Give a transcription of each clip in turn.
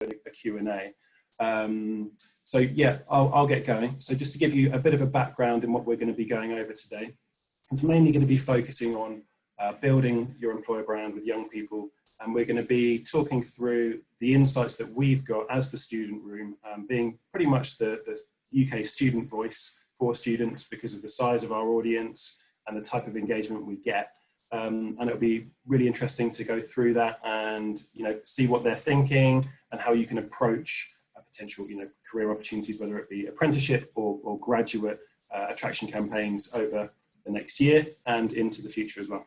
a Q&A. So yeah, I'll get going. So just to give you a bit of a background in what we're going to be going over today, it's mainly going to be focusing on building your employer brand with young people. And we're going to be talking through the insights that we've got as the student room, being pretty much the UK student voice for students because of the size of our audience and the type of engagement we get. And it'll be really interesting to go through that and, you know, see what they're thinking and how you can approach potential, you know, career opportunities, whether it be apprenticeship or graduate attraction campaigns over the next year and into the future as well.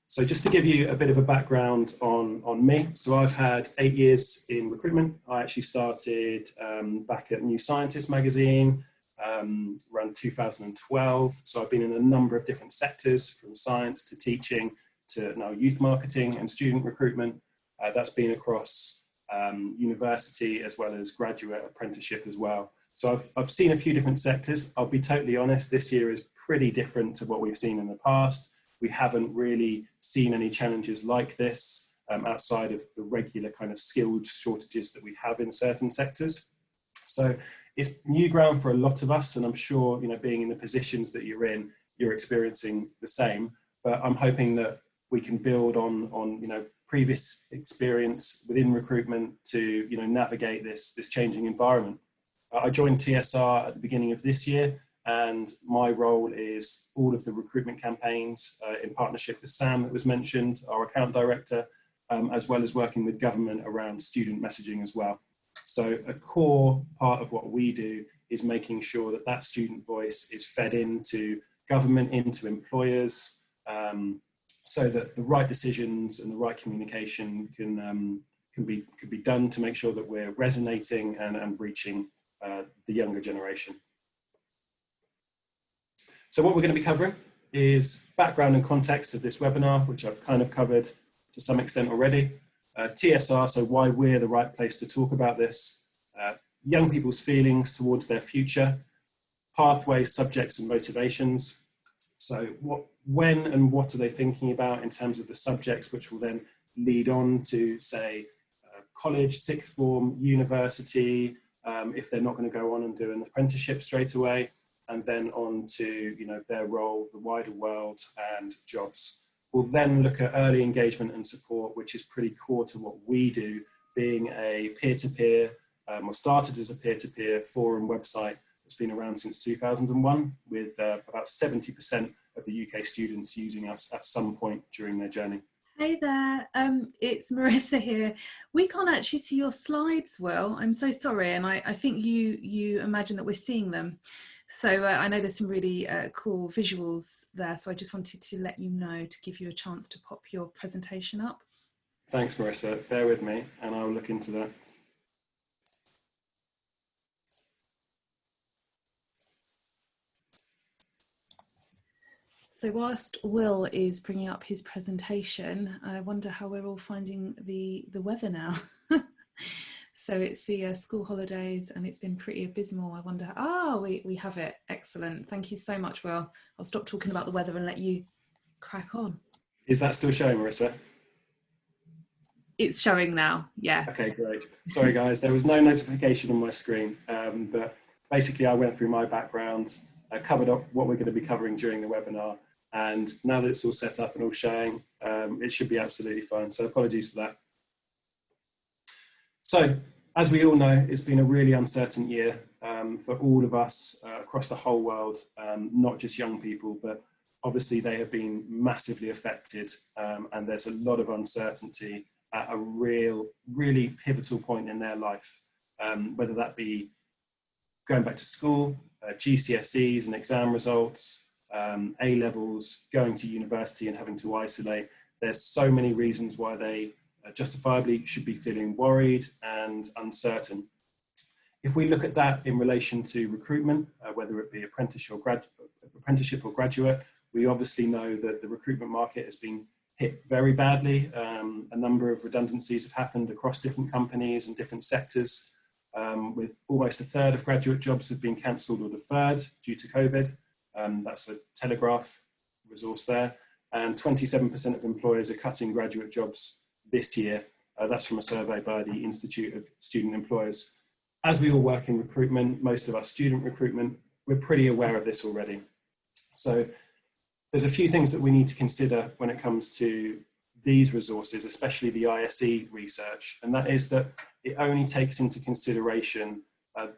So just to give you a bit of a background on me. So I've had 8 years in recruitment. I actually started back at New Scientist magazine around 2012. So I've been in a number of different sectors, from science to teaching to now youth marketing and student recruitment. That's been across university as well as graduate apprenticeship as well. So I've seen a few different sectors. I'll be totally honest, this year is pretty different to what we've seen in the past. We haven't really seen any challenges like this outside of the regular kind of skilled shortages that we have in certain sectors. So it's new ground for a lot of us, and I'm sure, you know, being in the positions that you're in, you're experiencing the same. But I'm hoping that we can build on you know, previous experience within recruitment to, you know, navigate this changing environment. I joined TSR at the beginning of this year, and my role is all of the recruitment campaigns in partnership with Sam that was mentioned, our account director, as well as working with government around student messaging as well. So a core part of what we do is making sure that that student voice is fed into government, into employers, so that the right decisions and the right communication can be done to make sure that we're resonating and reaching the younger generation. So what we're going to be covering is background and context of this webinar, which I've kind of covered to some extent already. TSR, so why we're the right place to talk about this. Young people's feelings towards their future. Pathways, subjects and motivations. So when and what are they thinking about in terms of the subjects, which will then lead on to, say, college, sixth form, university, if they're not going to go on and do an apprenticeship straight away. And then on to, you know, their role, the wider world and jobs. We'll then look at early engagement and support, which is pretty core to what we do, being a peer-to-peer, or started as a peer-to-peer forum website that's been around since 2001, with about 70% of the UK students using us at some point during their journey. Hey there, it's Marissa here. We can't actually see your slides, Will. I'm so sorry, and I think you imagine that we're seeing them. So I know there's some really cool visuals there, so I just wanted to let you know to give you a chance to pop your presentation up. Thanks, Marissa. Bear with me and I'll look into that. So whilst Will is bringing up his presentation, I wonder how we're all finding the weather now. So it's the school holidays and it's been pretty abysmal. I wonder, we have it. Excellent. Thank you so much, Will. I'll stop talking about the weather and let you crack on. Is that still showing, Marissa? It's showing now, yeah. Okay, great. Sorry guys, there was no notification on my screen, but basically I went through my background, I covered up what we're going to be covering during the webinar, and now that it's all set up and all showing, it should be absolutely fine. So apologies for that. So, as we all know, it's been a really uncertain year for all of us across the whole world, not just young people, but obviously they have been massively affected, and there's a lot of uncertainty at a really pivotal point in their life, whether that be going back to school, GCSEs and exam results, A-levels, going to university and having to isolate. There's so many reasons why they justifiably should be feeling worried and uncertain. If we look at that in relation to recruitment, whether it be apprenticeship or graduate, we obviously know that the recruitment market has been hit very badly. A number of redundancies have happened across different companies and different sectors, with almost a third of graduate jobs have been cancelled or deferred due to COVID. That's a Telegraph resource there. And 27% of employers are cutting graduate jobs this year That's from a survey by the Institute of Student Employers. As we all work in recruitment, most of us student recruitment, we're pretty aware of this already. So there's a few things that we need to consider when it comes to these resources, especially the ISE research, and that is that it only takes into consideration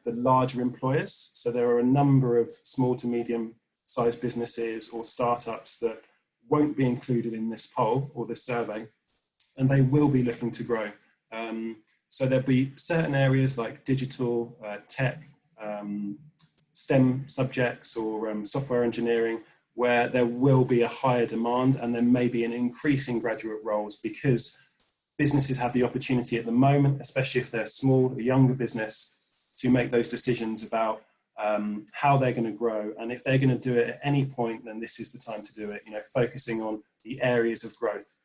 the larger employers. So there are a number of small to medium sized businesses or startups that won't be included in this poll or this survey, and they will be looking to grow. So there'll be certain areas like digital, tech, STEM subjects or software engineering, where there will be a higher demand and there may be an increase in graduate roles because businesses have the opportunity at the moment, especially if they're small, a younger business, to make those decisions about how they're going to grow. And if they're going to do it at any point, then this is the time to do it, focusing on the areas of growth.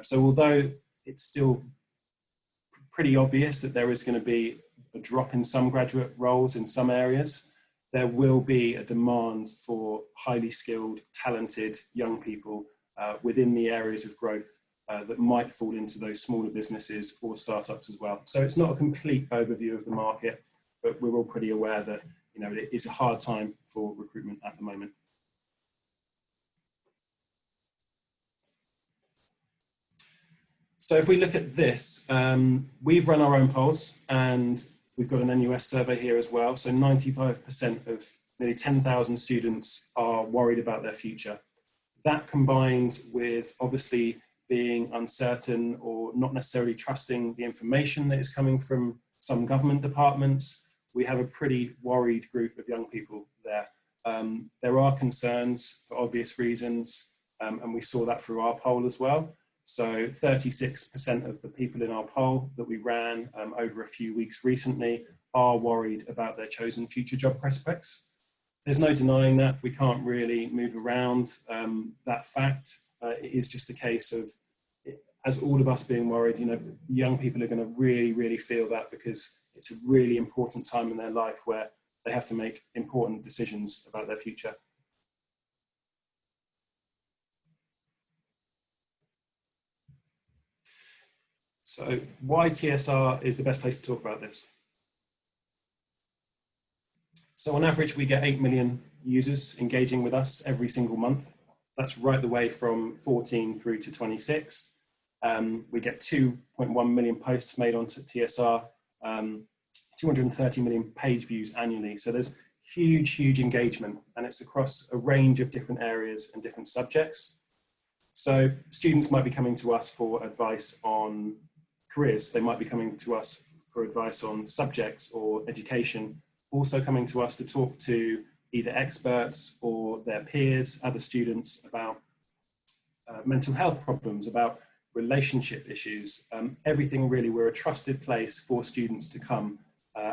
So although it's still pretty obvious that there is going to be a drop in some graduate roles in some areas, there will be a demand for highly skilled, talented young people within the areas of growth that might fall into those smaller businesses or startups as well. So it's not a complete overview of the market, but we're all pretty aware that it is a hard time for recruitment at the moment. So if we look at this, we've run our own polls and we've got an NUS survey here as well. So 95% of nearly 10,000 students are worried about their future. That combined with obviously being uncertain or not necessarily trusting the information that is coming from some government departments, we have a pretty worried group of young people there. There are concerns for obvious reasons, and we saw that through our poll as well. So 36% of the people in our poll that we ran over a few weeks recently are worried about their chosen future job prospects. There's no denying that. We can't really move around that fact. It is just a case of, as all of us being worried, young people are going to really, really feel that because it's a really important time in their life where they have to make important decisions about their future. So why TSR is the best place to talk about this? So on average, we get 8 million users engaging with us every single month. That's right the way from 14 through to 26. We get 2.1 million posts made onto TSR, 230 million page views annually. So there's huge engagement, and it's across a range of different areas and different subjects. So students might be coming to us for advice on careers. They might be coming to us for advice on subjects or education, also coming to us to talk to either experts or their peers, other students, about mental health problems, about relationship issues, everything really. We're a trusted place for students to come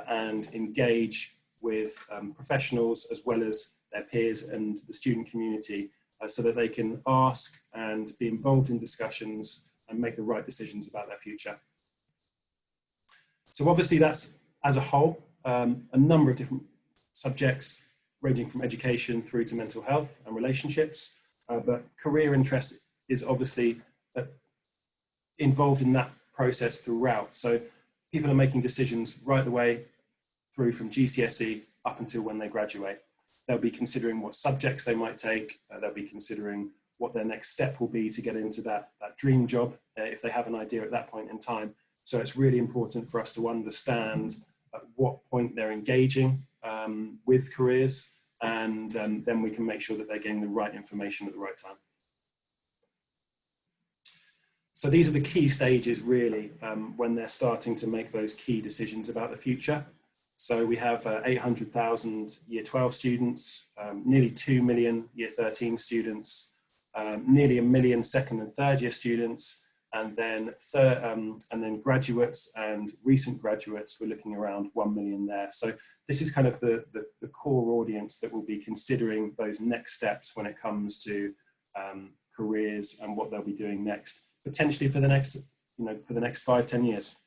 and engage with professionals as well as their peers and the student community so that they can ask and be involved in discussions and make the right decisions about their future. So obviously that's, as a whole, a number of different subjects ranging from education through to mental health and relationships, but career interest is obviously involved in that process throughout. So people are making decisions right the way through from GCSE up until when they graduate. They'll be considering what subjects they might take. They'll be considering what their next step will be to get into that dream job, if they have an idea at that point in time. So it's really important for us to understand at what point they're engaging with careers, and then we can make sure that they're getting the right information at the right time. So these are the key stages really when they're starting to make those key decisions about the future. So we have 800,000 Year 12 students, nearly 2 million Year 13 students, nearly 1 million second and third year students, and then graduates and recent graduates, we're looking around 1 million there. So this is kind of the core audience that will be considering those next steps when it comes to careers and what they'll be doing next, potentially for the next, for the next 5-10 years.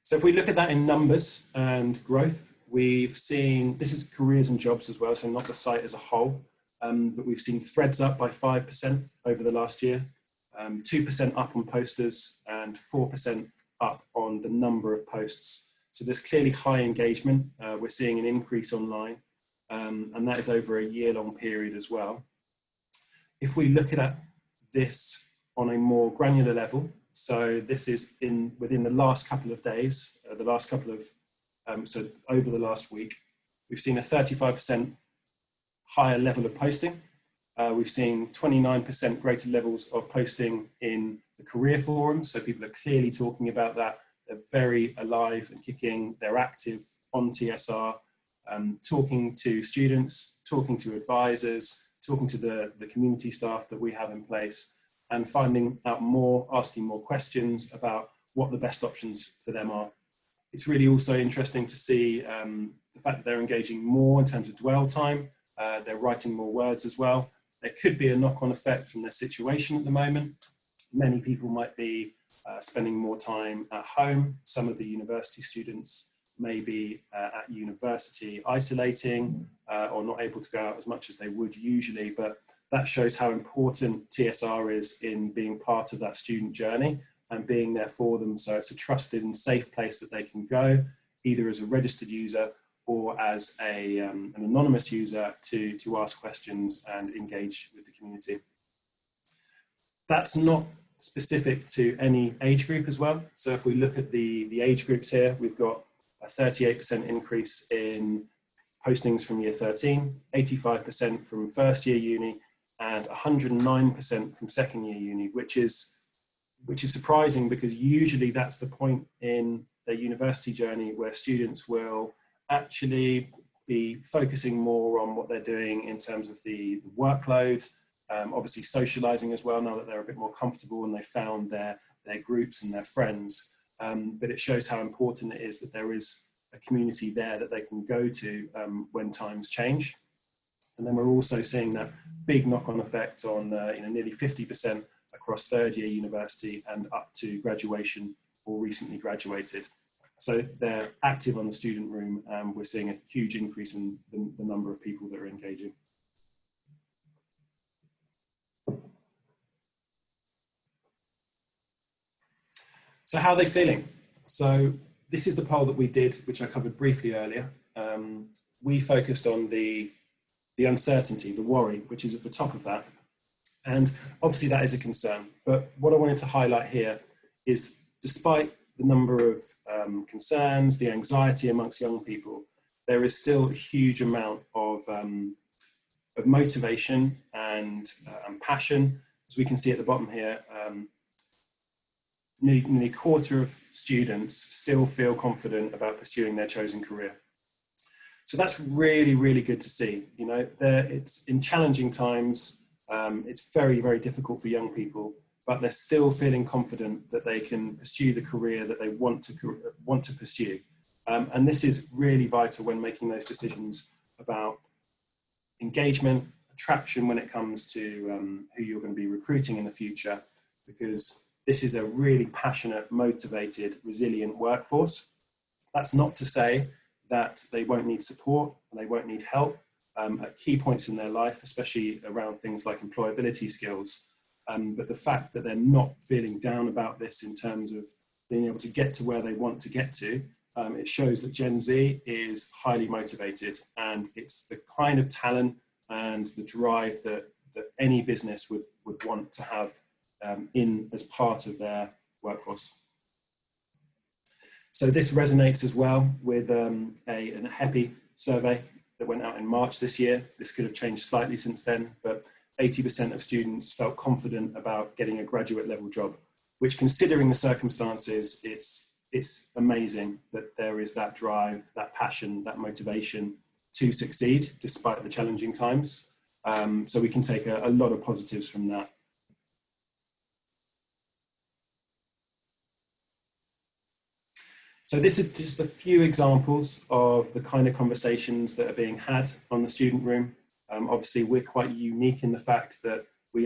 So if we look at that in numbers and growth, we've seen, this is careers and jobs as well, so not the site as a whole, but we've seen threads up by 5% over the last year. 2% up on posters, and 4% up on the number of posts. So there's clearly high engagement. We're seeing an increase online, and that is over a year-long period as well. If we look at this on a more granular level, so this is within the last couple of days, so over the last week, we've seen a 35% higher level of posting. We've seen 29% greater levels of posting in the career forums. So people are clearly talking about that. They're very alive and kicking. They're active on TSR, talking to students, talking to advisors, talking to the community staff that we have in place, and finding out more, asking more questions about what the best options for them are. It's really also interesting to see the fact that they're engaging more in terms of dwell time. They're writing more words as well. There could be a knock-on effect from their situation at the moment. Many people might be spending more time at home. Some of the university students may be at university isolating or not able to go out as much as they would usually, but that shows how important TSR is in being part of that student journey and being there for them. So it's a trusted and safe place that they can go, either as a registered user or as an anonymous user to ask questions and engage with the community. That's not specific to any age group as well. So if we look at the age groups here, we've got a 38% increase in postings from year 13, 85% from first year uni, and 109% from second year uni, which is surprising, because usually that's the point in their university journey where students will actually be focusing more on what they're doing in terms of the workload, obviously socializing as well now that they're a bit more comfortable and they found their groups and their friends. But it shows how important it is that there is a community there that they can go to when times change. And then we're also seeing that big knock-on effect on nearly 50% across third year university and up to graduation or recently graduated. So they're active on the student room, and we're seeing a huge increase in the number of people that are engaging. So how are they feeling? So this is the poll that we did, which I covered briefly earlier. We focused on the uncertainty, the worry, which is at the top of that. And obviously that is a concern. But what I wanted to highlight here is, despite the number of concerns, the anxiety amongst young people, there is still a huge amount of motivation and passion. As we can see at the bottom here, nearly a quarter of students still feel confident about pursuing their chosen career. So that's really, really good to see. You know, it's in challenging times. It's very, very difficult for young people, but they're still feeling confident that they can pursue the career that they want to pursue. And this is really vital when making those decisions about engagement, attraction when it comes to who you're going to be recruiting in the future, because this is a really passionate, motivated, resilient workforce. That's not to say that they won't need support and they won't need help at key points in their life, especially around things like employability skills. But the fact that they're not feeling down about this in terms of being able to get to where they want to get to, it shows that Gen Z is highly motivated, and it's the kind of talent and the drive that any business would want to have as part of their workforce. So this resonates as well with a HEPI survey that went out in March this year. This could have changed slightly since then, but 80% of students felt confident about getting a graduate level job, which, considering the circumstances, it's amazing that there is that drive, that passion, that motivation to succeed despite the challenging times. So we can take a lot of positives from that. So this is just a few examples of the kind of conversations that are being had on the student room. Obviously, we're quite unique in the fact that we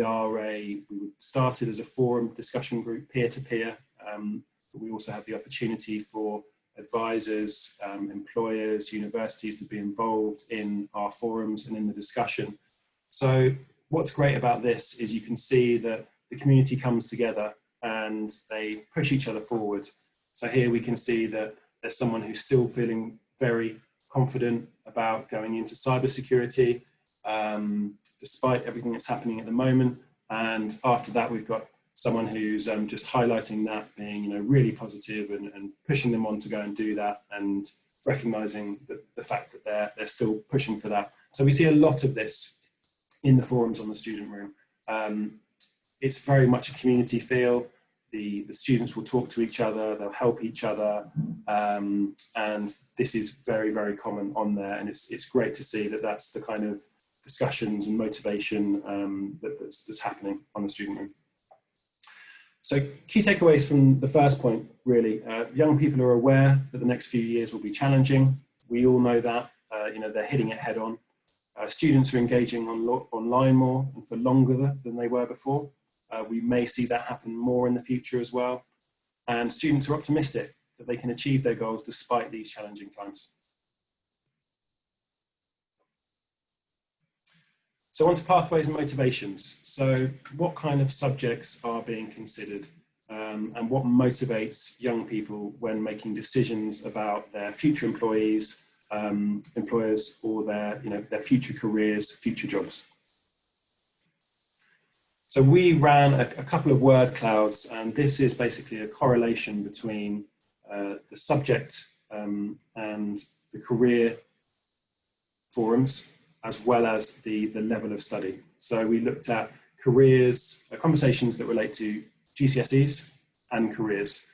started as a forum discussion group, peer-to-peer, but we also have the opportunity for advisors, employers, universities to be involved in our forums and in the discussion. So what's great about this is you can see that the community comes together and they push each other forward. So here we can see that there's someone who's still feeling very confident about going into cybersecurity, despite everything that's happening at the moment. And after that, we've got someone who's just highlighting that, being really positive and pushing them on to go and do that, and recognizing the fact that they're still pushing for that. So we see a lot of this in the forums on the student room. It's very much a community feel. The students will talk to each other, they'll help each other, and this is very, very common on there. And it's great to see that that's the kind of discussions and motivation that's happening on the student room. So key takeaways from the first point, really. Young people are aware that the next few years will be challenging. We all know that. They're hitting it head on. Students are engaging online more and for longer than they were before. We may see that happen more in the future as well. And students are optimistic that they can achieve their goals despite these challenging times. So on to pathways and motivations. So what kind of subjects are being considered, and what motivates young people when making decisions about their future employees, employers, or their future careers, future jobs? So we ran a couple of word clouds, and this is basically a correlation between the subject and the career forums, as well as the level of study. So we looked at careers, conversations that relate to GCSEs and careers.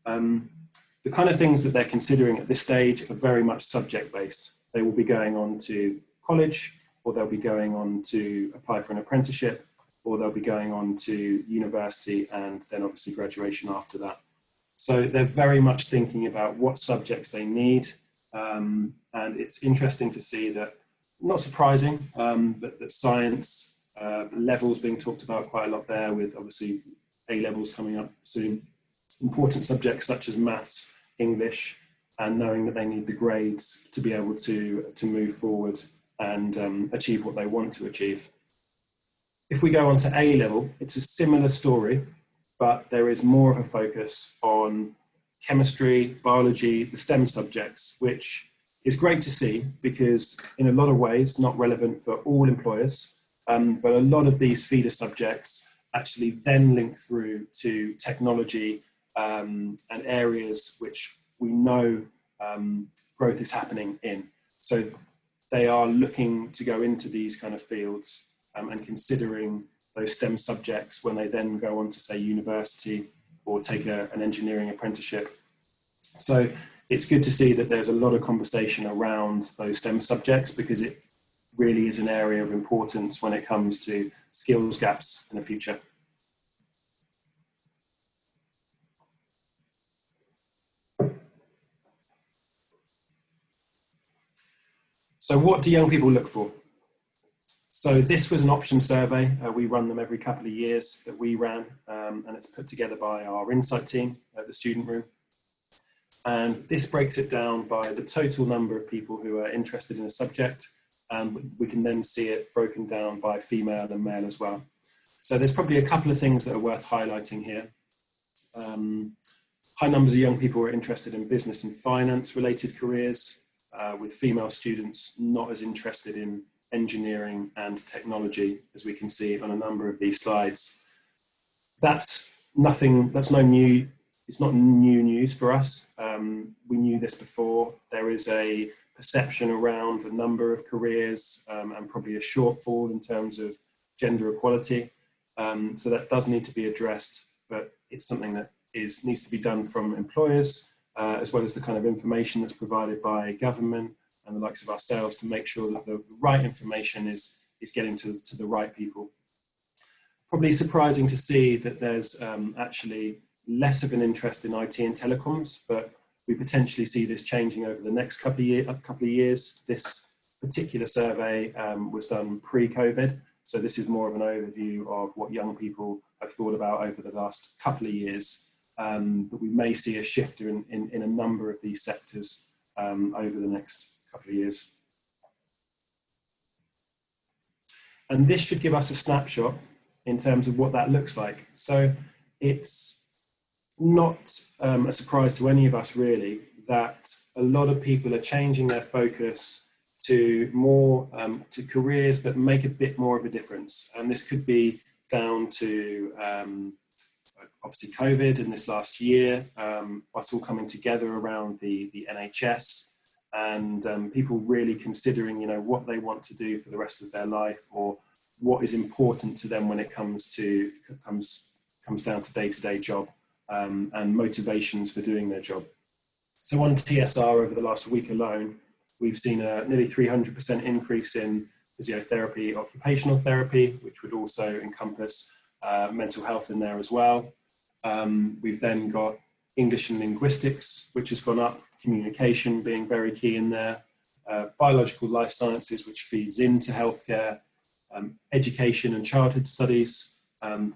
The kind of things that they're considering at this stage are very much subject-based. They will be going on to college, or they'll be going on to apply for an apprenticeship, or they'll be going on to university and then obviously graduation after that. So they're very much thinking about what subjects they need. And it's interesting to see that, not surprising, but that science levels being talked about quite a lot there, with obviously A levels coming up soon. Important subjects such as maths, English, and knowing that they need the grades to be able to move forward and achieve what they want to achieve. If we go on to A level, it's a similar story, but there is more of a focus on chemistry, biology, the STEM subjects, which is great to see because in a lot of ways, not relevant for all employers, but a lot of these feeder subjects actually then link through to technology and areas which we know growth is happening in. So they are looking to go into these kind of fields and considering those STEM subjects when they then go on to, say, university or take an engineering apprenticeship. So it's good to see that there's a lot of conversation around those STEM subjects, because it really is an area of importance when it comes to skills gaps in the future. So what do young people look for? So this was an option survey. We run them every couple of years that we ran, and it's put together by our Insight team at the student room. And this breaks it down by the total number of people who are interested in a subject. And we can then see it broken down by female and male as well. So there's probably a couple of things that are worth highlighting here. High numbers of young people are interested in business and finance related careers, with female students not as interested in engineering and technology, as we can see on a number of these slides. It's not new news for us. We knew this before. There is a perception around a number of careers and probably a shortfall in terms of gender equality. So that does need to be addressed, but it's something that needs to be done from employers, as well as the kind of information that's provided by government and the likes of ourselves, to make sure that the right information is getting to the right people. Probably surprising to see that there's actually less of an interest in IT and telecoms, but we potentially see this changing over the next couple of years. This particular survey was done pre-COVID, so this is more of an overview of what young people have thought about over the last couple of years. But we may see a shift in a number of these sectors over the next couple of years. And this should give us a snapshot in terms of what that looks like. So it's not a surprise to any of us really that a lot of people are changing their focus to more to careers that make a bit more of a difference. And this could be down to obviously COVID in this last year, us all coming together around the NHS, and people really considering, you know, what they want to do for the rest of their life, or what is important to them when it comes down to day-to-day job and motivations for doing their job. So on TSR over the last week alone, we've seen a nearly 300% increase in physiotherapy, occupational therapy, which would also encompass mental health in there as well. We've then got English and linguistics, which has gone up, communication being very key in there, biological life sciences, which feeds into healthcare, education and childhood studies,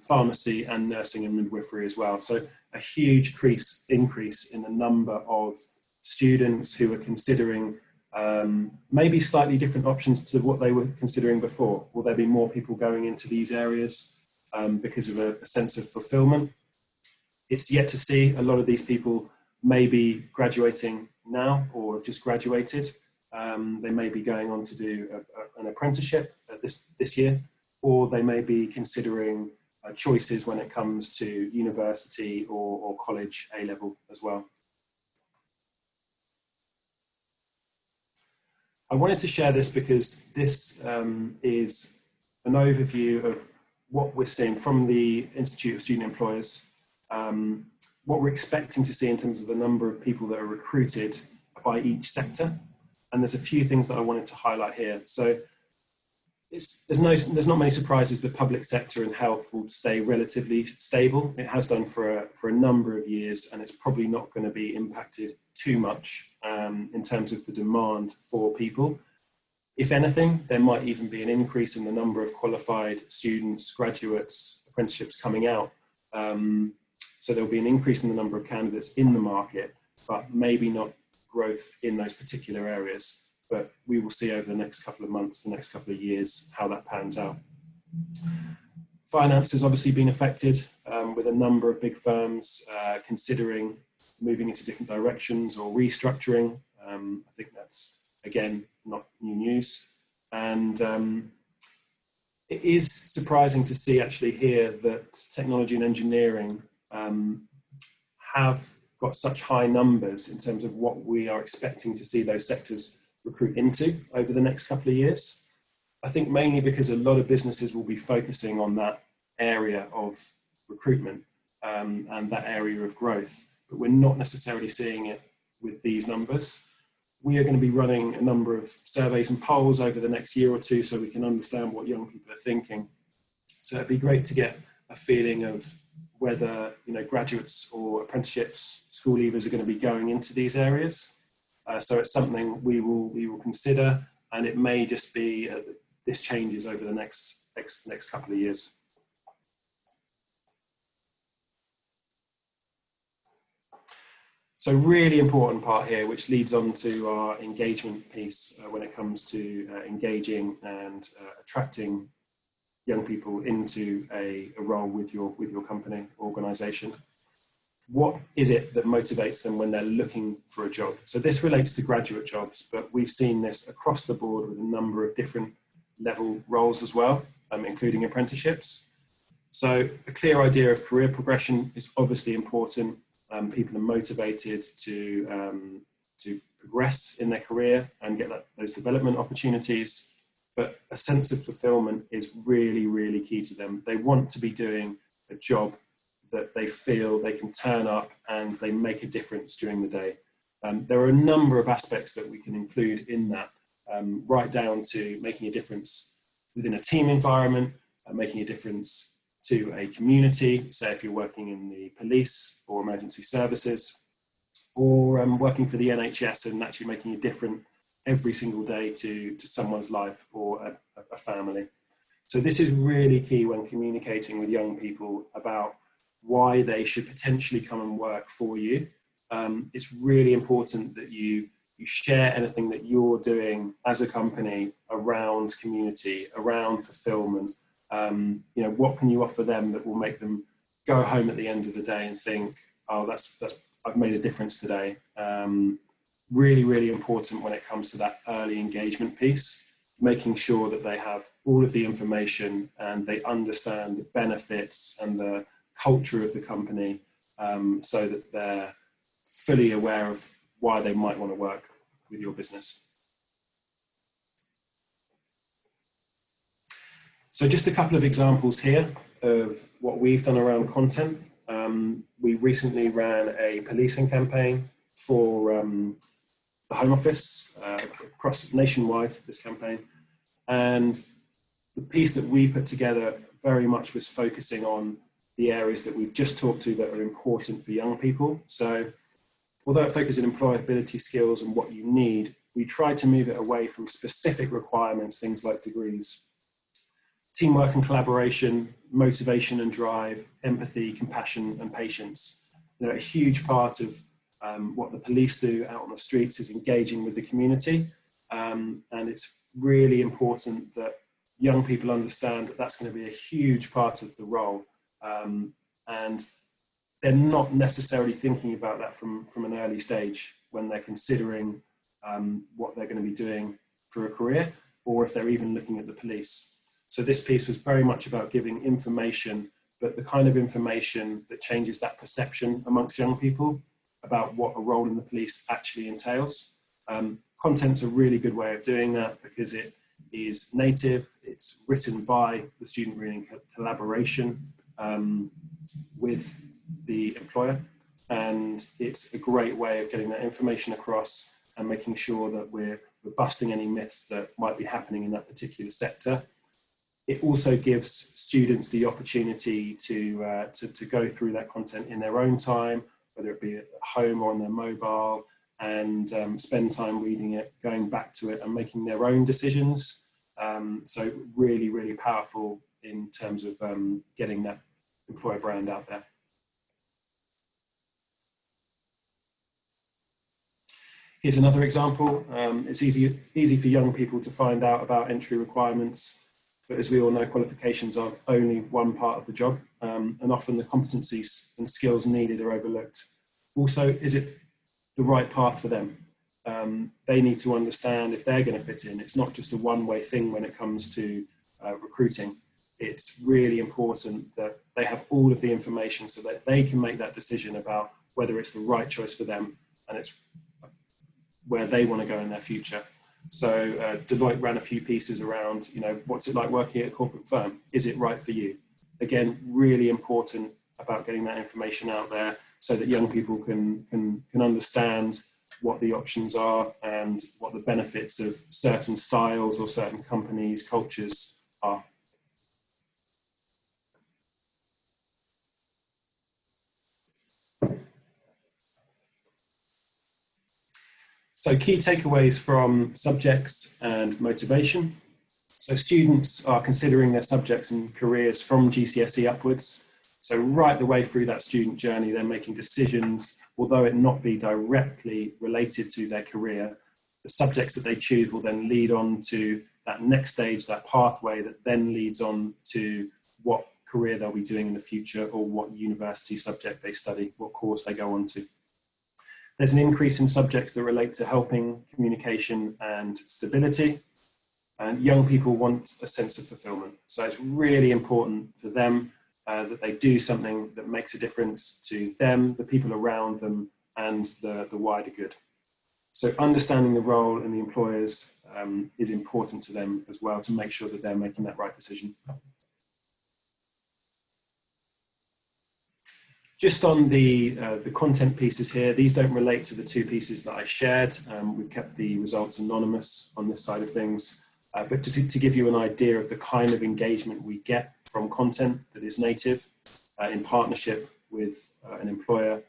pharmacy and nursing and midwifery as well. So a huge increase in the number of students who are considering maybe slightly different options to what they were considering before. Will there be more people going into these areas because of a sense of fulfillment? It's yet to see. A lot of these people may be graduating now or have just graduated. They may be going on to do an apprenticeship this year, or they may be considering choices when it comes to university or college A-level as well. I wanted to share this because this is an overview of what we're seeing from the Institute of Student Employers, what we're expecting to see in terms of the number of people that are recruited by each sector. And there's a few things that I wanted to highlight here. So there's not many surprises. The public sector and health will stay relatively stable. It has done for a number of years, and it's probably not going to be impacted too much in terms of the demand for people. If anything, there might even be an increase in the number of qualified students, graduates, apprenticeships coming out. So there'll be an increase in the number of candidates in the market, but maybe not growth in those particular areas. But we will see over the next couple of months, the next couple of years, how that pans out. Finance has obviously been affected with a number of big firms considering moving into different directions or restructuring. I think that's, again, not new news. And it is surprising to see actually here that technology and engineering have got such high numbers in terms of what we are expecting to see those sectors recruit into over the next couple of years. I think mainly because a lot of businesses will be focusing on that area of recruitment and that area of growth, but we're not necessarily seeing it with these numbers. We are going to be running a number of surveys and polls over the next year or two so we can understand what young people are thinking. So it'd be great to get a feeling of whether, you know, graduates or apprenticeships, school leavers are going to be going into these areas. So it's something we will consider, and it may just be this changes over the next couple of years. So really important part here, which leads on to our engagement piece when it comes to engaging and attracting young people into a role with your company, organisation. What is it that motivates them when they're looking for a job? So this relates to graduate jobs, but we've seen this across the board with a number of different level roles as well, including apprenticeships. So a clear idea of career progression is obviously important. People are motivated to progress in their career and get those development opportunities. But a sense of fulfillment is really, really key to them. They want to be doing a job that they feel they can turn up and they make a difference during the day. There are a number of aspects that we can include in that, right down to making a difference within a team environment, making a difference to a community, say if you're working in the police or emergency services, or working for the NHS and actually making a difference every single day to someone's life or a family. So this is really key when communicating with young people about why they should potentially come and work for you. It's really important that you share anything that you're doing as a company around community, around fulfillment, You know, what can you offer them that will make them go home at the end of the day and think, oh, that's I've made a difference today. Really, really important when it comes to that early engagement piece, making sure that they have all of the information and they understand the benefits and the culture of the company, so that they're fully aware of why they might want to work with your business. So just a couple of examples here of what we've done around content. We recently ran a policing campaign for the Home Office, across nationwide, this campaign. And the piece that we put together very much was focusing on the areas that we've just talked to that are important for young people. So although it focuses on employability skills and what you need, we tried to move it away from specific requirements, things like degrees. Teamwork and collaboration, motivation and drive, empathy, compassion and patience. You know, a huge part of what the police do out on the streets is engaging with the community. And it's really important that young people understand that that's going to be a huge part of the role. And they're not necessarily thinking about that from an early stage when they're considering what they're going to be doing for a career, or if they're even looking at the police. So this piece was very much about giving information, but the kind of information that changes that perception amongst young people about what a role in the police actually entails. Content's a really good way of doing that because it is native, it's written by the student reading collaboration with the employer, and it's a great way of getting that information across and making sure that we're busting any myths that might be happening in that particular sector. It also gives students the opportunity to go through that content in their own time, whether it be at home or on their mobile, and spend time reading it, going back to it and making their own decisions. So really, really powerful in terms of getting that employer brand out there. Here's another example. It's easy for young people to find out about entry requirements, but as we all know, qualifications are only one part of the job, and often the competencies and skills needed are overlooked. Also, is it the right path for them? They need to understand if they're going to fit in. It's not just a one-way thing when it comes to recruiting. It's really important that they have all of the information so that they can make that decision about whether it's the right choice for them and it's where they want to go in their future. So Deloitte ran a few pieces around, you know, what's it like working at a corporate firm? Is it right for you? Again, really important about getting that information out there so that young people can understand what the options are and what the benefits of certain styles or certain companies' cultures are. So key takeaways from subjects and motivation. So students are considering their subjects and careers from GCSE upwards. So right the way through that student journey, they're making decisions, although it not be directly related to their career. The subjects that they choose will then lead on to that next stage, that pathway that then leads on to what career they'll be doing in the future or what university subject they study, what course they go on to. There's an increase in subjects that relate to helping, communication and stability. And young people want a sense of fulfillment. So it's really important for them that they do something that makes a difference to them, the people around them, and the wider good. So understanding the role and the employers is important to them as well to make sure that they're making that right decision. Just on the content pieces here, these don't relate to the two pieces that I shared. We've kept the results anonymous on this side of things, but just to give you an idea of the kind of engagement we get from content that is native in partnership with an employer.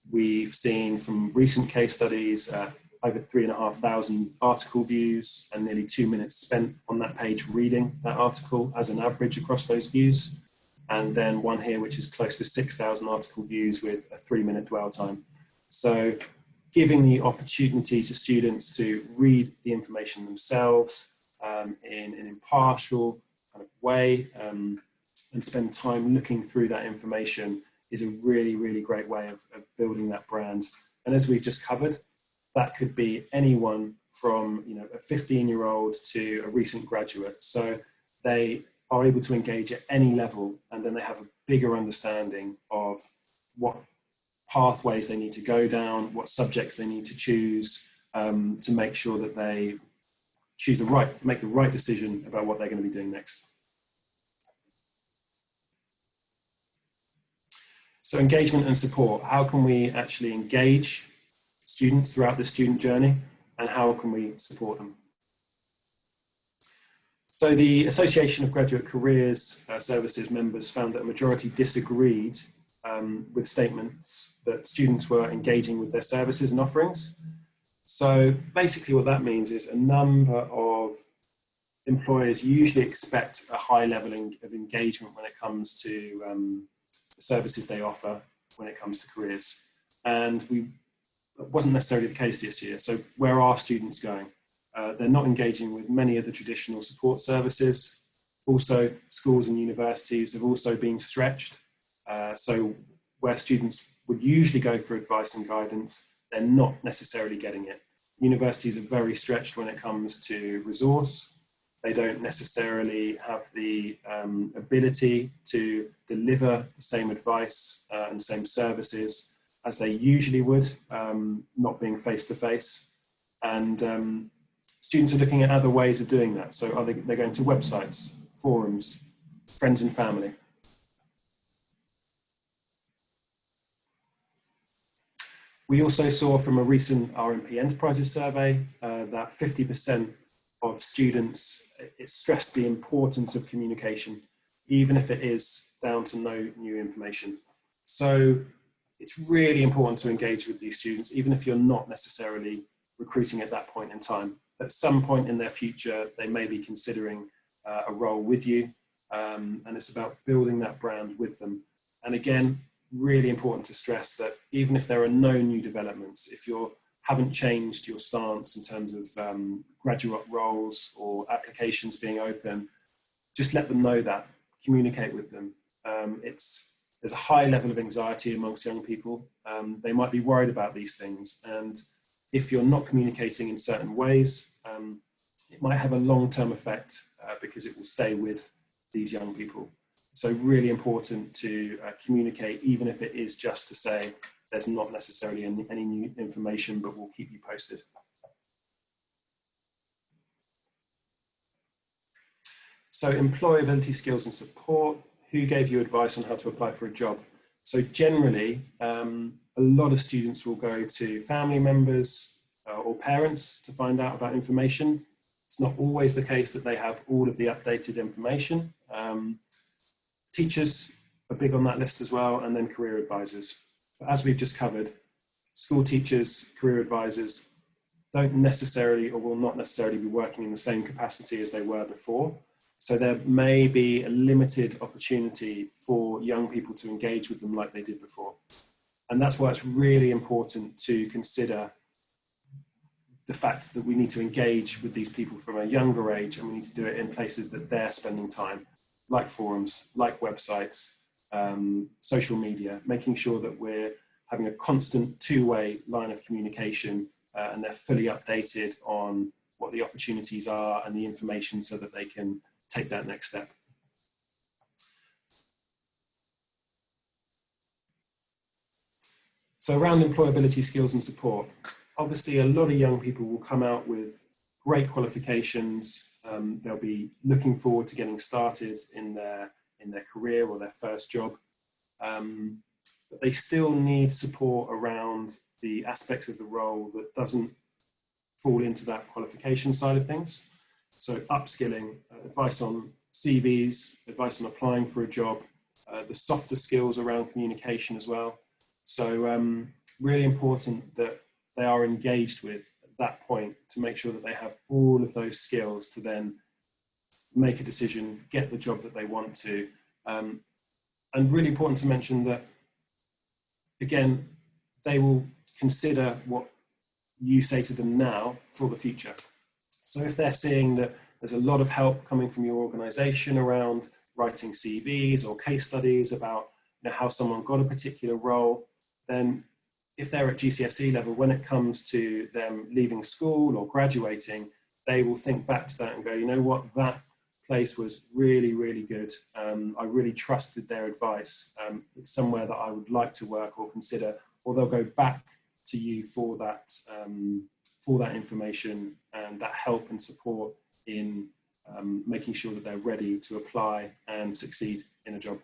We've seen from recent case studies over 3,500 article views and nearly 2 minutes spent on that page reading that article as an average across those views. And then one here, which is close to 6,000 article views with a 3-minute dwell time. So giving the opportunity to students to read the information themselves in an impartial kind of way, and spend time looking through that information is a really, really great way of building that brand. And as we've just covered, that could be anyone from, you know, a 15-year-old to a recent graduate. So they are able to engage at any level, and then they have a bigger understanding of what pathways they need to go down, what subjects they need to choose, to make sure that they make the right decision about what they're going to be doing next. So engagement and support, how can we actually engage students throughout the student journey, and how can we support them? So the Association of Graduate Careers Services members found that a majority disagreed with statements that students were engaging with their services and offerings. So basically what that means is a number of employers usually expect a high level of engagement when it comes to the services they offer when it comes to careers. And that wasn't necessarily the case this year. So where are students going? They're not engaging with many of the traditional support services. Also, schools and universities have also been stretched. So where students would usually go for advice and guidance, they're not necessarily getting it. Universities are very stretched when it comes to resource. They don't necessarily have the ability to deliver the same advice and same services as they usually would, not being face-to-face. And students are looking at other ways of doing that. So they're going to websites, forums, friends and family. We also saw from a recent RMP Enterprises survey that 50% of students, it stressed the importance of communication, even if it is down to no new information. So it's really important to engage with these students, even if you're not necessarily recruiting at that point in time. At some point in their future, they may be considering a role with you, and it's about building that brand with them. And again, really important to stress that even if there are no new developments, if you haven't changed your stance in terms of graduate roles or applications being open, just let them know that, communicate with them. There's a high level of anxiety amongst young people. They might be worried about these things, and if you're not communicating in certain ways, it might have a long-term effect because it will stay with these young people. So really important to communicate, even if it is just to say there's not necessarily any new information, but we'll keep you posted. So employability skills and support, who gave you advice on how to apply for a job? So generally, a lot of students will go to family members or parents to find out about information. It's not always the case that they have all of the updated information. Teachers are big on that list as well, and then career advisors. But as we've just covered, school teachers, career advisors don't necessarily or will not necessarily be working in the same capacity as they were before. So there may be a limited opportunity for young people to engage with them like they did before. And that's why it's really important to consider the fact that we need to engage with these people from a younger age, and we need to do it in places that they're spending time, like forums, like websites, social media, making sure that we're having a constant two-way line of communication and they're fully updated on what the opportunities are and the information so that they can take that next step. So around employability skills and support, obviously a lot of young people will come out with great qualifications. They'll be looking forward to getting started in their career or their first job. But they still need support around the aspects of the role that doesn't fall into that qualification side of things. So upskilling, advice on CVs, advice on applying for a job, the softer skills around communication as well. So really important that they are engaged with at that point to make sure that they have all of those skills to then make a decision, get the job that they want to. And really important to mention that, again, they will consider what you say to them now for the future. So if they're seeing that there's a lot of help coming from your organisation around writing CVs or case studies about how someone got a particular role, then if they're at GCSE level, when it comes to them leaving school or graduating, they will think back to that and go, you know what, that place was really, really good. I really trusted their advice. It's somewhere that I would like to work or consider, or they'll go back to you for that information and that help and support in making sure that they're ready to apply and succeed in a job.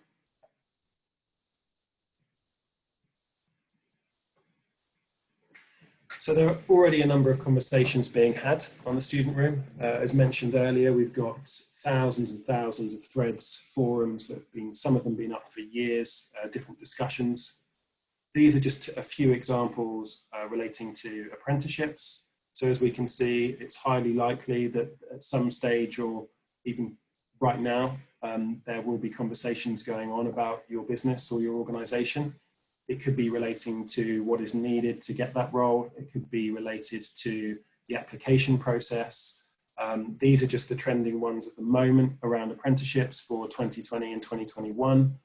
So there are already a number of conversations being had on the student room. As mentioned earlier, we've got thousands and thousands of threads, forums that have been, some of them been up for years, different discussions. These are just a few examples relating to apprenticeships. So as we can see, it's highly likely that at some stage or even right now, there will be conversations going on about your business or your organisation. It could be relating to what is needed to get that role. It could be related to the application process. These are just the trending ones at the moment around apprenticeships for 2020 and 2021,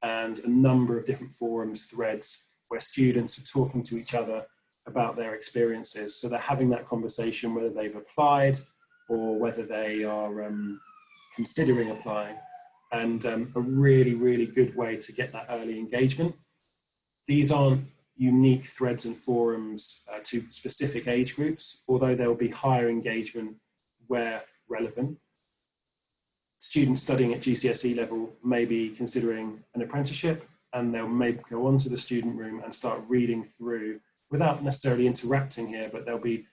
and a number of different forums, threads, where students are talking to each other about their experiences. So they're having that conversation whether they've applied or whether they are considering applying, and a really, really good way to get that early engagement. These aren't unique threads and forums to specific age groups, although there will be higher engagement where relevant. Students studying at GCSE level may be considering an apprenticeship, and they'll maybe go onto the student room and start reading through, without necessarily interacting here, but they'll be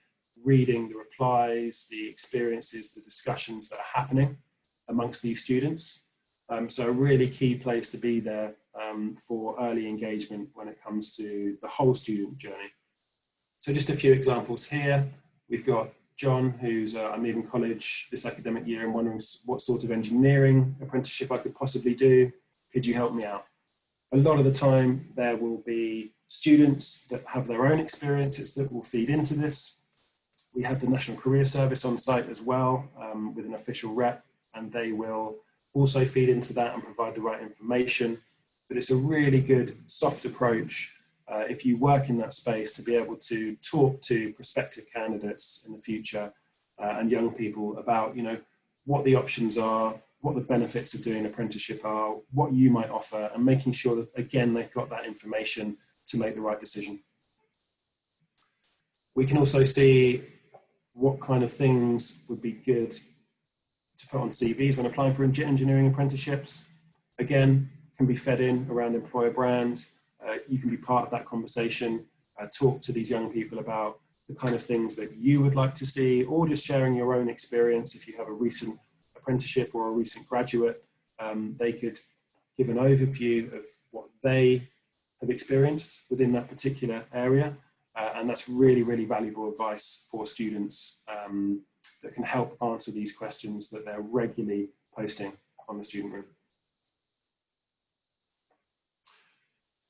reading the replies, the experiences, the discussions that are happening amongst these students. So a really key place to be there for early engagement when it comes to the whole student journey. So just a few examples here. We've got John, who's I'm leaving college this academic year and wondering what sort of engineering apprenticeship I could possibly do. Could you help me out? A lot of the time there will be students that have their own experiences that will feed into this. We have the National Career Service on site as well with an official rep, and they will also feed into that and provide the right information. But it's a really good soft approach if you work in that space to be able to talk to prospective candidates in the future and young people about, you know, what the options are, what the benefits of doing an apprenticeship are, what you might offer, and making sure that, again, they've got that information to make the right decision. We can also see what kind of things would be good to put on CVs when applying for engineering apprenticeships. Again, can be fed in around employer brands. You can be part of that conversation, talk to these young people about the kind of things that you would like to see, or just sharing your own experience. If you have a recent apprenticeship or a recent graduate, they could give an overview of what they have experienced within that particular area. And that's really, really valuable advice for students that can help answer these questions that they're regularly posting on the student room.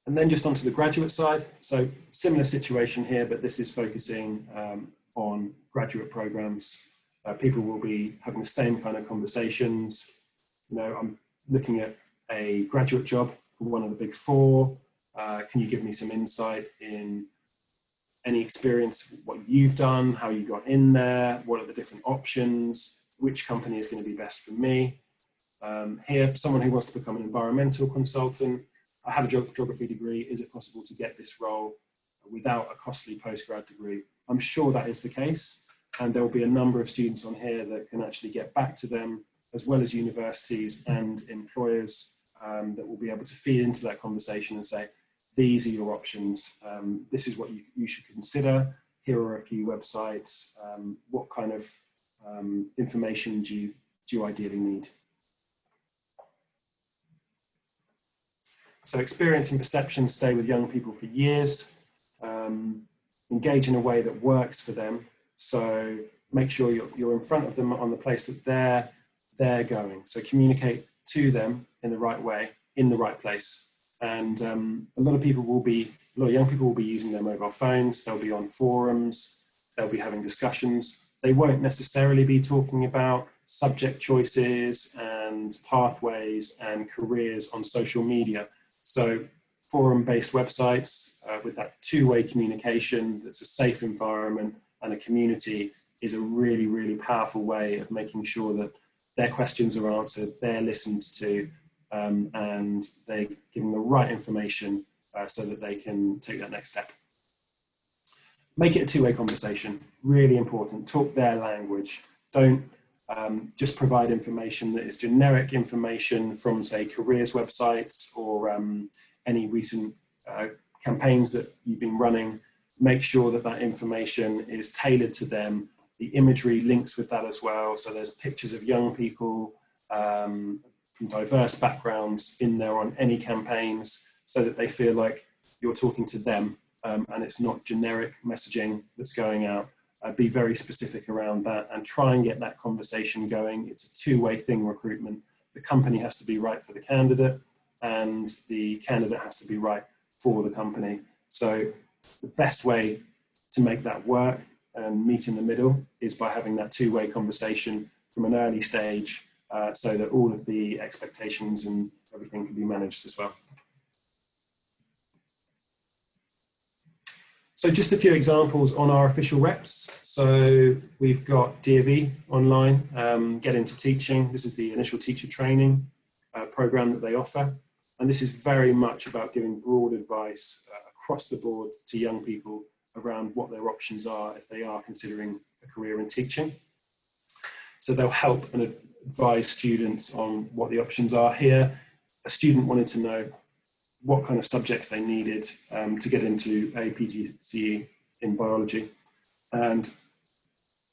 And then just onto the graduate side. So similar situation here, but this is focusing on graduate programs. People will be having the same kind of conversations. You know, I'm looking at a graduate job for one of the big four. Can you give me some insight in any experience, what you've done, how you got in there, what are the different options, which company is going to be best for me? Here, someone who wants to become an environmental consultant. I have a geography degree. Is it possible to get this role without a costly postgrad degree? I'm sure that is the case. And there will be a number of students on here that can actually get back to them, as well as universities and employers that will be able to feed into that conversation and say, these are your options. This is what you should consider. Here are a few websites. What kind of information do you ideally need? So experience and perception stay with young people for years. Engage in a way that works for them. So make sure you're in front of them on the place that they're going. So communicate to them in the right way, in the right place. And a lot of young people will be using their mobile phones. They'll be on forums. They'll be having discussions. They won't necessarily be talking about subject choices and pathways and careers on social media. So forum-based websites with that two-way communication, that's a safe environment and a community, is a really, really powerful way of making sure that their questions are answered, they're listened to, and they're given the right information so that they can take that next step. Make it a two-way conversation, really important. Talk their language. Don't just provide information that is generic information from, say, careers websites or any recent campaigns that you've been running. Make sure that that information is tailored to them. The imagery links with that as well. So there's pictures of young people from diverse backgrounds in there on any campaigns so that they feel like you're talking to them and it's not generic messaging that's going out. Be very specific around that and try and get that conversation going. It's a two-way thing, recruitment. The company has to be right for the candidate and the candidate has to be right for the company. So the best way to make that work and meet in the middle is by having that two-way conversation from an early stage so that all of the expectations and everything can be managed as well. So just a few examples on our official reps. So we've got D&V online, Get Into Teaching. This is the initial teacher training program that they offer. And this is very much about giving broad advice across the board to young people around what their options are if they are considering a career in teaching. So they'll help and advise students on what the options are here. A student wanted to know what kind of subjects they needed to get into a PGCE in biology. And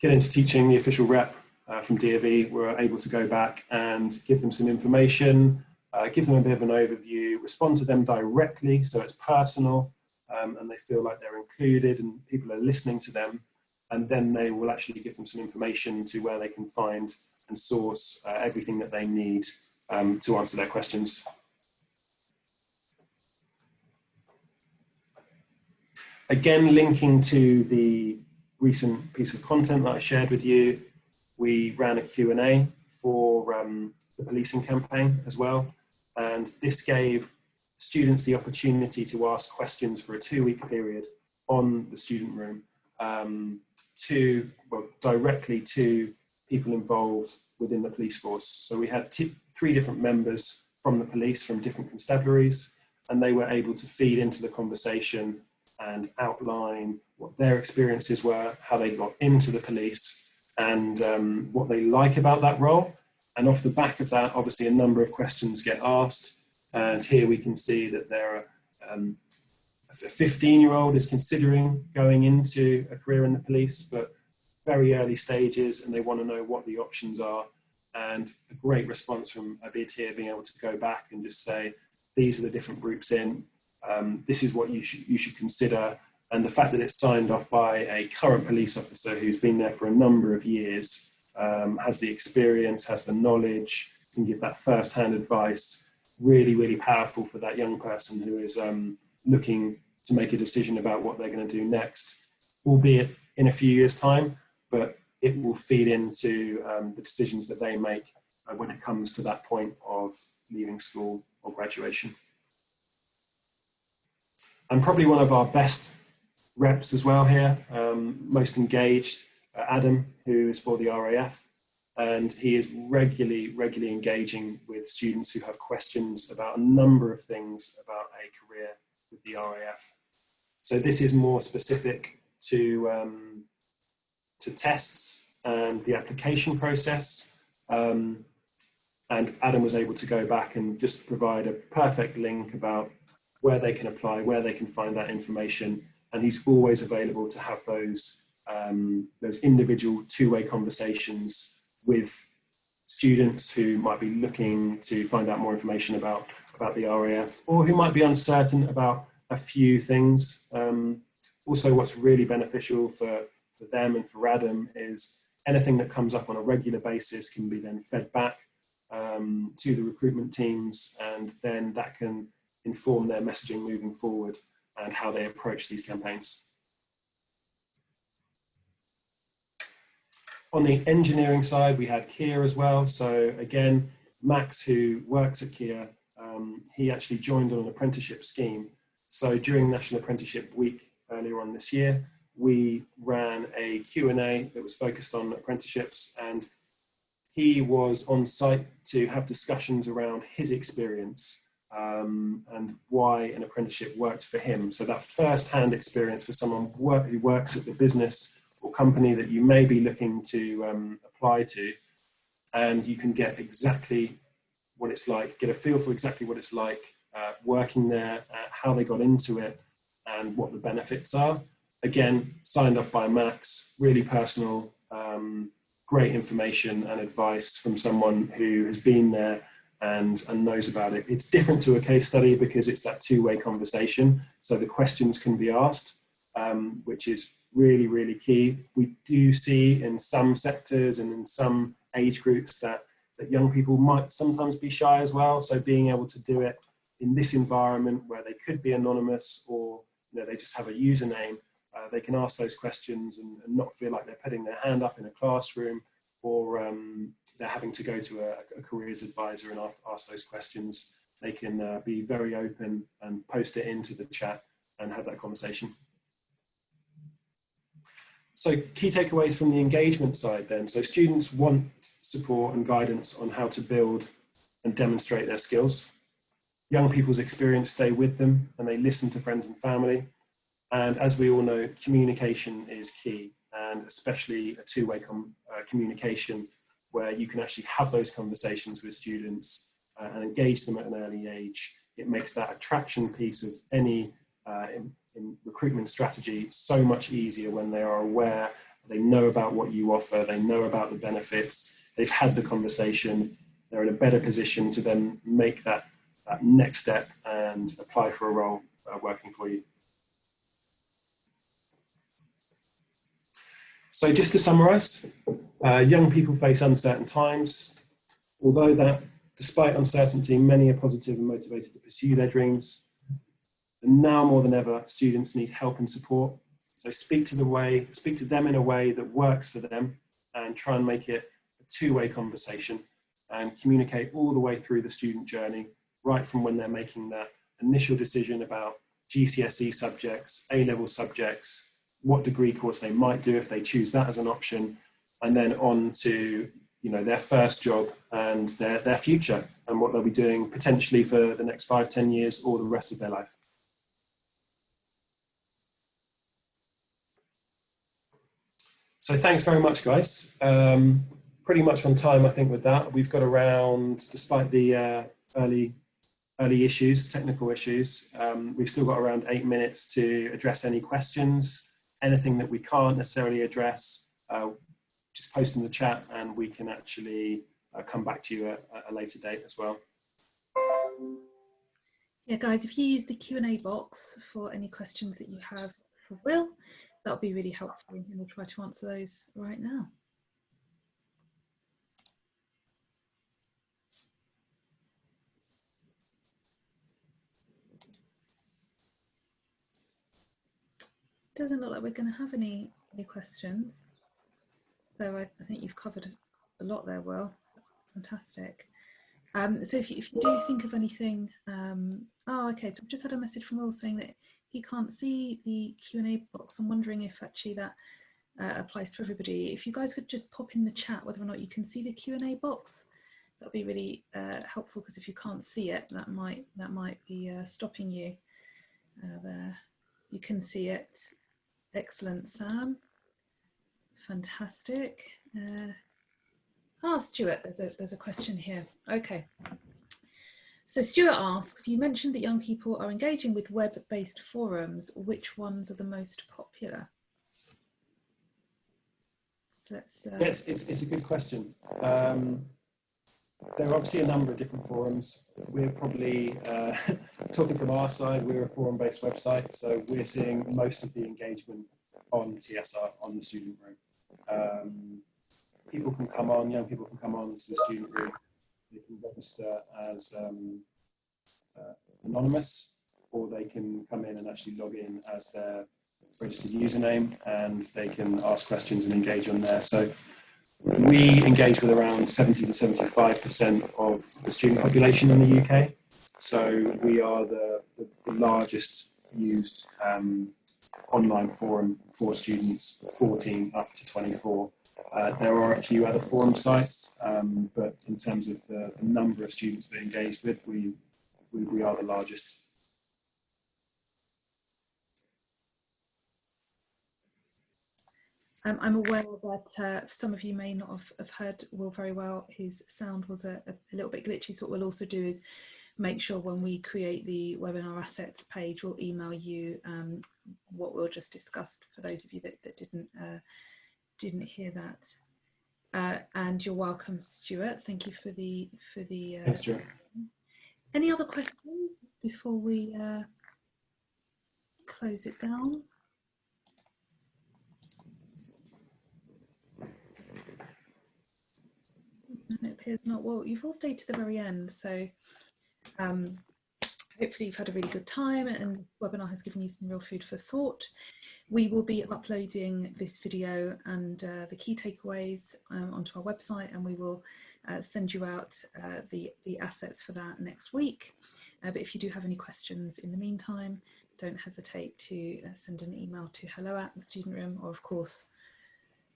Get Into Teaching, the official rep from D&V, were able to go back and give them some information, give them a bit of an overview, respond to them directly so it's personal and they feel like they're included and people are listening to them. And then they will actually give them some information to where they can find and source everything that they need to answer their questions. Again, linking to the recent piece of content that I shared with you, we ran a Q&A for the policing campaign as well. And this gave students the opportunity to ask questions for a 2-week period on the student room directly to people involved within the police force. So we had 3 different members from the police from different constabularies, and they were able to feed into the conversation and outline what their experiences were, how they got into the police, and what they like about that role. And off the back of that, obviously a number of questions get asked. And here we can see that there are a 15-year-old is considering going into a career in the police, but very early stages, and they want to know what the options are. And a great response from Abid here, being able to go back and just say, these are the different groups in, this is what you should consider. And the fact that it's signed off by a current police officer who's been there for a number of years, has the experience, has the knowledge, can give that first-hand advice, really, really powerful for that young person who is looking to make a decision about what they're going to do next, albeit in a few years' time, but it will feed into the decisions that they make when it comes to that point of leaving school or graduation. And probably one of our best reps as well here, most engaged, Adam, who is for the RAF, and he is regularly engaging with students who have questions about a number of things about a career with the RAF. So this is more specific to tests and the application process. And Adam was able to go back and just provide a perfect link about where they can apply, where they can find that information. And he's always available to have those individual two-way conversations with students who might be looking to find out more information about the RAF, or who might be uncertain about a few things. Also, what's really beneficial for them and for Adam is anything that comes up on a regular basis can be then fed back to the recruitment teams, and then that can inform their messaging moving forward and how they approach these campaigns. On the engineering side, we had Kia as well. So again, Max, who works at Kia, he actually joined on an apprenticeship scheme. So during National Apprenticeship Week earlier on this year, we ran a Q&A that was focused on apprenticeships, and he was on site to have discussions around his experience and why an apprenticeship worked for him. So that first-hand experience for someone who works at the business or company that you may be looking to apply to, and you can get exactly what it's like, get a feel for exactly what it's like working there, how they got into it, and what the benefits are. Again, signed off by Max, really personal, great information and advice from someone who has been there and knows about it. It's different to a case study because it's that two-way conversation. So the questions can be asked, which is really, really key. We do see in some sectors and in some age groups that young people might sometimes be shy as well. So being able to do it in this environment where they could be anonymous, or they just have a username, they can ask those questions and not feel like they're putting their hand up in a classroom, or they're having to go to a careers advisor and ask those questions. They can be very open and post it into the chat and have that conversation. So key takeaways from the engagement side then. So students want support and guidance on how to build and demonstrate their skills. Young people's experience stay with them and they listen to friends and family. And as we all know, communication is key, and especially a two-way communication where you can actually have those conversations with students and engage them at an early age. It makes that attraction piece of any in recruitment strategy so much easier when they are aware, they know about what you offer, they know about the benefits, they've had the conversation, they're in a better position to then make that next step and apply for a role working for you. So just to summarize, young people face uncertain times. Although that, despite uncertainty, many are positive and motivated to pursue their dreams. And now more than ever, students need help and support. So speak to them in a way that works for them, and try and make it a two-way conversation and communicate all the way through the student journey, right from when they're making that initial decision about GCSE subjects, A-level subjects, what degree course they might do if they choose that as an option, and then on to their first job and their future and what they'll be doing potentially for the next 5-10 years or the rest of their life. So thanks very much, guys. Pretty much on time, I think, with that. We've got around, despite the early issues, technical issues, we've still got around 8 minutes to address any questions. Anything that we can't necessarily address, just post in the chat and we can actually come back to you at a later date as well. Yeah, guys, if you use the Q&A box for any questions that you have for Will, that'll be really helpful, and we'll try to answer those right now. Doesn't look like we're going to have any questions. So I think you've covered a lot there, Will. That's fantastic. So if you do think of anything, okay, so I've just had a message from Will saying that he can't see the Q&A box. I'm wondering if actually that applies to everybody. If you guys could just pop in the chat whether or not you can see the Q&A box, that'll be really helpful, because if you can't see it, that might be stopping you there. You can see it. Excellent, Sam. Fantastic. Stuart, there's a question here. Okay. So Stuart asks, you mentioned that young people are engaging with web-based forums. Which ones are the most popular? So let's, Yes, it's a good question. There are obviously a number of different forums. We're probably, talking from our side, we're a forum-based website, so we're seeing most of the engagement on TSR, on the student room. People can come on, young people can come on to the student room. They can register as anonymous, or they can come in and actually log in as their registered username, and they can ask questions and engage on there. So We engage with around 70 to 75% of the student population in the UK. So we are the largest used online forum for students, 14 up to 24. There are a few other forum sites, but in terms of the number of students that engage with, we are the largest. I'm aware that some of you may not have heard Will very well. His sound was a little bit glitchy, so what we'll also do is make sure when we create the webinar assets page, we'll email you what we'll just discussed for those of you that didn't hear that. And you're welcome, Stuart. Thank you for the Thanks, Stuart. Any other questions before we close it down? It appears not. Well, you've all stayed to the very end, so hopefully you've had a really good time and the webinar has given you some real food for thought. We will be uploading this video and the key takeaways onto our website, and we will send you out the assets for that next week. But if you do have any questions in the meantime, don't hesitate to send an email to hello@thestudent.room, or of course,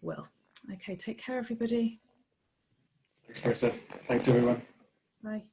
Will. Okay, take care, everybody. Thanks, Clarissa. Thanks, everyone. Bye.